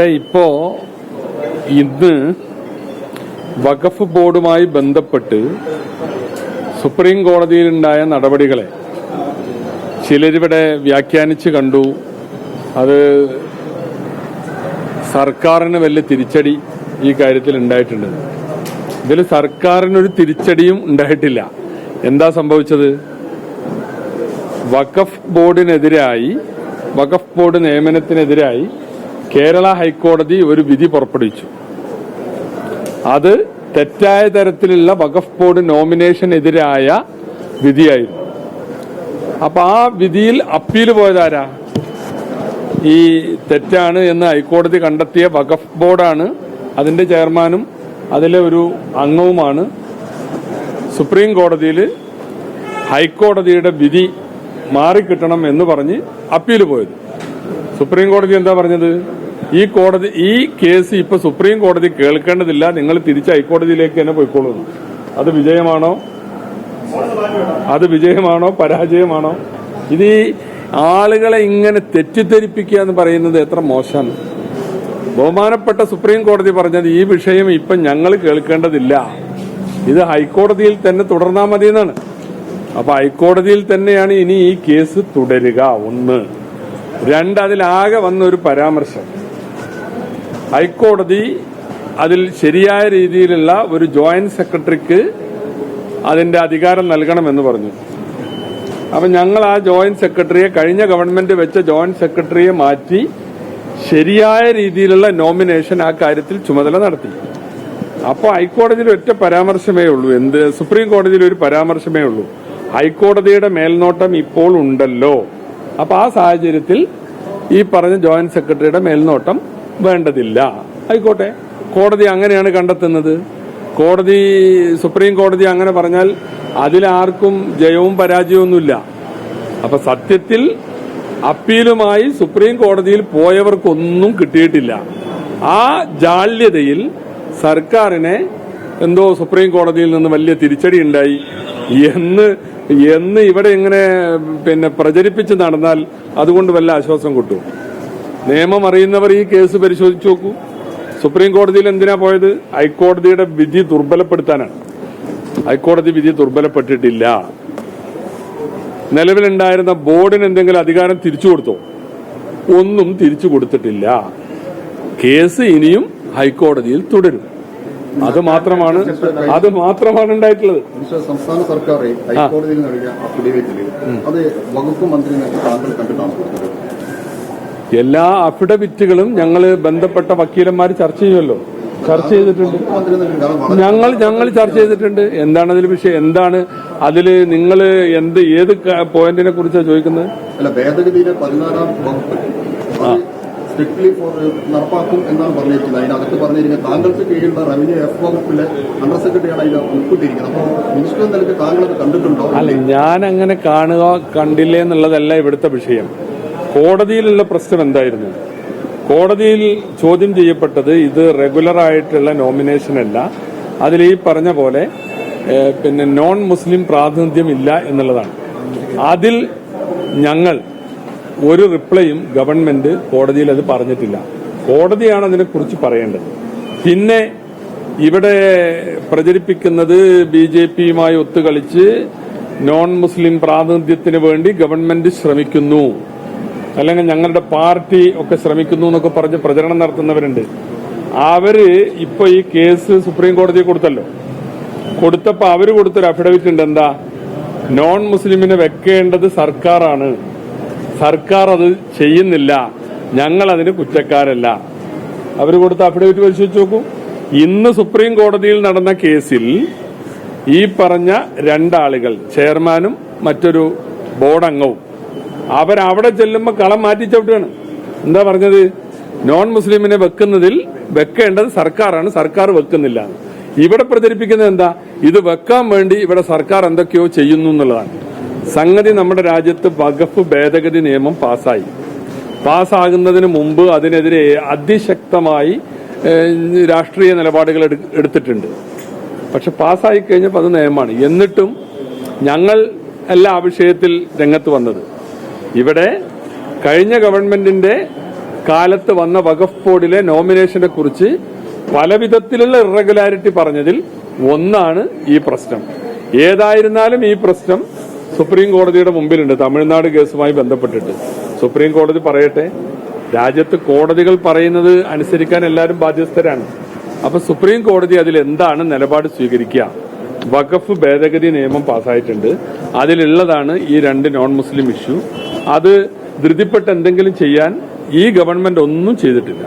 ഇപ്പോ ഇന്ന് വഖഫ് ബോർഡുമായി ബന്ധപ്പെട്ട് സുപ്രീം കോടതിയിലുണ്ടായ നടപടികളെ ചിലരിവിടെ വ്യാഖ്യാനിച്ച് കണ്ടു. അത് സർക്കാരിന് വലിയ തിരിച്ചടി ഈ കാര്യത്തിൽ ഉണ്ടായിട്ടുണ്ട്. ഇതിൽ സർക്കാരിനൊരു തിരിച്ചടിയും ഉണ്ടായിട്ടില്ല. എന്താ സംഭവിച്ചത്? വഖഫ് ബോർഡ് നിയമനത്തിനെതിരായി കേരള ഹൈക്കോടതി ഒരു വിധി പുറപ്പെടുവിച്ചു. അത് തെറ്റായ തരത്തിലുള്ള വഖഫ് ബോർഡ് നോമിനേഷനെതിരായ വിധിയായിരുന്നു. അപ്പൊ ആ വിധിയിൽ അപ്പീൽ പോയതാരാ? ഈ തെറ്റാണ് എന്ന് ഹൈക്കോടതി കണ്ടെത്തിയ വഖഫ് ബോർഡാണ്. അതിന്റെ ചെയർമാനും അതിലെ ഒരു അംഗവുമാണ് സുപ്രീം കോടതിയിൽ ഹൈക്കോടതിയുടെ വിധി മാറിക്കിട്ടണം എന്ന് പറഞ്ഞ് അപ്പീൽ പോയത്. സുപ്രീം കോടതി എന്താ പറഞ്ഞത്? ഈ കേസ് ഇപ്പൊ സുപ്രീം കോടതി കേൾക്കേണ്ടതില്ല, നിങ്ങൾ തിരിച്ച് ഹൈക്കോടതിയിലേക്ക് തന്നെ പോയിക്കോളുന്നു. അത് വിജയമാണോ പരാജയമാണോ? ഇത് ഈ ആളുകളെ ഇങ്ങനെ തെറ്റിദ്ധരിപ്പിക്കുക എന്ന് പറയുന്നത് എത്ര മോശമാണ്. ബഹുമാനപ്പെട്ട സുപ്രീം കോടതി പറഞ്ഞത് ഈ വിഷയം ഇപ്പൊ ഞങ്ങൾ കേൾക്കേണ്ടതില്ല, ഇത് ഹൈക്കോടതിയിൽ തന്നെ തുടർന്നാൽ മതി എന്നാണ്. അപ്പൊ ഹൈക്കോടതിയിൽ തന്നെയാണ് ഇനി ഈ കേസ് തുടരുക. ഒന്ന്. രണ്ട്, അതിലാകെ വന്നൊരു പരാമർശം, ഹൈക്കോടതി അതിൽ ശരിയായ രീതിയിലുള്ള ഒരു ജോയിന്റ് സെക്രട്ടറിക്ക് അതിന്റെ അധികാരം നൽകണമെന്ന് പറഞ്ഞു. അപ്പൊ ഞങ്ങൾ ആ ജോയിന്റ് സെക്രട്ടറിയെ, കഴിഞ്ഞ ഗവൺമെന്റ് വെച്ച ജോയിന്റ് സെക്രട്ടറിയെ മാറ്റി ശരിയായ രീതിയിലുള്ള നോമിനേഷൻ ആ കാര്യത്തിൽ ചുമതല നടത്തി. അപ്പോൾ ഹൈക്കോടതിയിൽ ഒറ്റ പരാമർശമേ ഉള്ളൂ. സുപ്രീം കോടതിയിൽ ഒരു പരാമർശമേ ഉള്ളൂ, ഹൈക്കോടതിയുടെ മേൽനോട്ടം ഇപ്പോൾ ഉണ്ടല്ലോ. അപ്പൊ ആ സാഹചര്യത്തിൽ ഈ പറഞ്ഞ ജോയിന്റ് സെക്രട്ടറിയുടെ മേൽനോട്ടം വേണ്ടതില്ല. ആയിക്കോട്ടെ, കോടതി അങ്ങനെയാണ് കണ്ടെത്തുന്നത്. സുപ്രീം കോടതി അങ്ങനെ പറഞ്ഞാൽ അതിലാർക്കും ജയവും പരാജയമൊന്നുമില്ല. അപ്പൊ സത്യത്തിൽ അപ്പീലുമായി സുപ്രീം കോടതിയിൽ പോയവർക്കൊന്നും കിട്ടിയിട്ടില്ല. ആ ജാള്യതയിൽ സർക്കാരിനെ എന്തോ സുപ്രീം കോടതിയിൽ നിന്ന് വലിയ തിരിച്ചടി ഉണ്ടായി എന്ന് ഇവിടെ ഇങ്ങനെ പ്രചരിപ്പിച്ച് നടന്നാൽ അതുകൊണ്ട് വല്ല ആശ്വാസം കിട്ടും? നിയമം അറിയുന്നവർ ഈ കേസ് പരിശോധിച്ചു നോക്കൂ. സുപ്രീം കോടതിയിൽ എന്തിനാ പോയത്? ഹൈക്കോടതിയുടെ വിധി ദുർബലപ്പെടുത്താനാണ്. ഹൈക്കോടതി വിധി ദുർബലപ്പെട്ടിട്ടില്ല. നിലവിലുണ്ടായിരുന്ന ബോർഡിന് എന്തെങ്കിലും അധികാരം തിരിച്ചു കൊടുത്തോ? ഒന്നും തിരിച്ചു കൊടുത്തിട്ടില്ല. കേസ് ഇനിയും ഹൈക്കോടതിയിൽ തുടരും. അത് മാത്രമാണ് ഉണ്ടായിട്ടുള്ളത്. സംസ്ഥാന സർക്കാർ ഹൈക്കോടതിയിൽ നൽകിയ അഫിഡവിറ്റിൽ അത് വകുപ്പ് മന്ത്രി കണ്ടിട്ടാണ്. എല്ലാ അഫിഡവിറ്റുകളും ഞങ്ങൾ ബന്ധപ്പെട്ട വക്കീലന്മാർ ചർച്ച ചെയ്യുമല്ലോ. ചർച്ച ചെയ്തിട്ടുണ്ട്. ഞങ്ങൾ ചർച്ച ചെയ്തിട്ടുണ്ട്. എന്താണ് അതിൽ വിഷയം? എന്താണ് അതില് നിങ്ങൾ ഏത് പോയിന്റിനെ കുറിച്ചാണ് ചോദിക്കുന്നത്? അല്ല, ഭേദഗതിയിലെ 14-ാം വകുപ്പ് സ്ട്രിക്ട്ലി നടപ്പാക്കും എന്നാണ് പറഞ്ഞിരിക്കുന്നത്. അതിനകത്ത് പറഞ്ഞിരിക്കുന്നത് താങ്കൾക്ക് കീഴിലുള്ള റവന്യൂ എഫ് വകുപ്പിലെ അണ്ടർ സെക്രട്ടറിയാണ് അതിൽ ഉൾപ്പെട്ടിരിക്കുന്നത്. അപ്പോൾ മിനിസ്റ്റർ നിലയ്ക്ക് താങ്കളത് കണ്ടിട്ടുണ്ടോ? അല്ല, ഞാൻ അങ്ങനെ കണ്ടില്ലേ എന്നുള്ളതല്ല ഇവിടുത്തെ വിഷയം. കോടതിയിലുള്ള പ്രശ്നം എന്തായിരുന്നു? കോടതിയിൽ ചോദ്യം ചെയ്യപ്പെട്ടത് ഇത് റെഗുലർ ആയിട്ടുള്ള നോമിനേഷൻ അല്ല, അതിൽ ഈ പറഞ്ഞ പോലെ നോൺ മുസ്ലിം പ്രാതിനിധ്യം ഇല്ല എന്നുള്ളതാണ്. അതിൽ ഞങ്ങൾ ഒരു റിപ്ലൈയും ഗവൺമെന്റ് കോടതിയിൽ അത് പറഞ്ഞിട്ടില്ല. കോടതിയാണ് അതിനെക്കുറിച്ച് പറയേണ്ടത്. പിന്നെ ഇവിടെ പ്രചരിപ്പിക്കുന്നത് BJPയുമായി ഒത്തുകളിച്ച് നോൺ മുസ്ലിം പ്രാതിനിധ്യത്തിന് വേണ്ടി ഗവൺമെന്റ് ശ്രമിക്കുന്നു, അല്ലെങ്കിൽ ഞങ്ങളുടെ പാർട്ടി ഒക്കെ ശ്രമിക്കുന്നു എന്നൊക്കെ പറഞ്ഞ് പ്രചരണം നടത്തുന്നവരുണ്ട്. അവര് ഇപ്പൊ ഈ കേസ് സുപ്രീം കോടതിയിൽ കൊടുത്തപ്പോ അവര് കൊടുത്തൊരു അഫിഡവിറ്റ് ഉണ്ട്. എന്താ? നോൺ മുസ്ലിമിനെ വെക്കേണ്ടത് സർക്കാരാണ്, സർക്കാർ അത് ചെയ്യുന്നില്ല, ഞങ്ങൾ അതിന് കുറ്റക്കാരല്ല. അവർ കൊടുത്ത അഫിഡവിറ്റ് പരിശോധിച്ച് നോക്കൂ. ഇന്ന് സുപ്രീം കോടതിയിൽ നടന്ന കേസിൽ ഈ പറഞ്ഞ രണ്ടാളുകൾ, ചെയർമാനും മറ്റൊരു ബോർഡ് അംഗവും, അവരവിടെ ചെല്ലുമ്പോൾ കളം മാറ്റി ചവിട്ടുകയാണ്. എന്താ പറഞ്ഞത്? നോൺ മുസ്ലിമിനെ വെക്കേണ്ടത് സർക്കാരാണ്, സർക്കാർ വെക്കുന്നില്ല. ഇവിടെ പ്രചരിപ്പിക്കുന്നത് എന്താ? ഇത് വെക്കാൻ വേണ്ടി ഇവിടെ സർക്കാർ എന്തൊക്കെയോ ചെയ്യുന്നു എന്നുള്ളതാണ്. സംഗതി നമ്മുടെ രാജ്യത്ത് വഖഫ് ഭേദഗതി നിയമം പാസ്സാകുന്നതിന് മുമ്പ് അതിനെതിരെ അതിശക്തമായി രാഷ്ട്രീയ നിലപാടുകൾ എടുത്തിട്ടുണ്ട്. പക്ഷെ പാസ്സായി കഴിഞ്ഞപ്പോൾ അത് നിയമമാണ്. എന്നിട്ടും ഞങ്ങൾ എല്ലാ വിഷയത്തിൽ രംഗത്ത് വന്നത് ഇവിടെ കഴിഞ്ഞ ഗവൺമെന്റിന്റെ കാലത്ത് വന്ന വഖഫ് ബോർഡിലെ നോമിനേഷനെ കുറിച്ച് പല വിധത്തിലുള്ള ഇറഗുലാരിറ്റി പറഞ്ഞതിൽ ഒന്നാണ് ഈ പ്രശ്നം. ഏതായിരുന്നാലും ഈ പ്രശ്നം സുപ്രീം കോടതിയുടെ മുമ്പിലുണ്ട്. തമിഴ്നാട് കേസുമായി ബന്ധപ്പെട്ടിട്ട് സുപ്രീം കോടതി പറയട്ടെ. രാജ്യത്ത് കോടതികൾ പറയുന്നത് അനുസരിക്കാൻ എല്ലാവരും ബാധ്യസ്ഥരാണ്. അപ്പൊ സുപ്രീം കോടതി അതിൽ എന്താണ് നിലപാട് സ്വീകരിക്കുക? വഖഫ് ഭേദഗതി നിയമം പാസ്സായിട്ടുണ്ട്. അതിലുള്ളതാണ് ഈ 2 നോൺ മുസ്ലിം ഇഷ്യൂ. അത് ധൃതിപ്പെട്ട് എന്തെങ്കിലും ചെയ്യാൻ ഈ ഗവൺമെന്റ് ഒന്നും ചെയ്തിട്ടില്ല.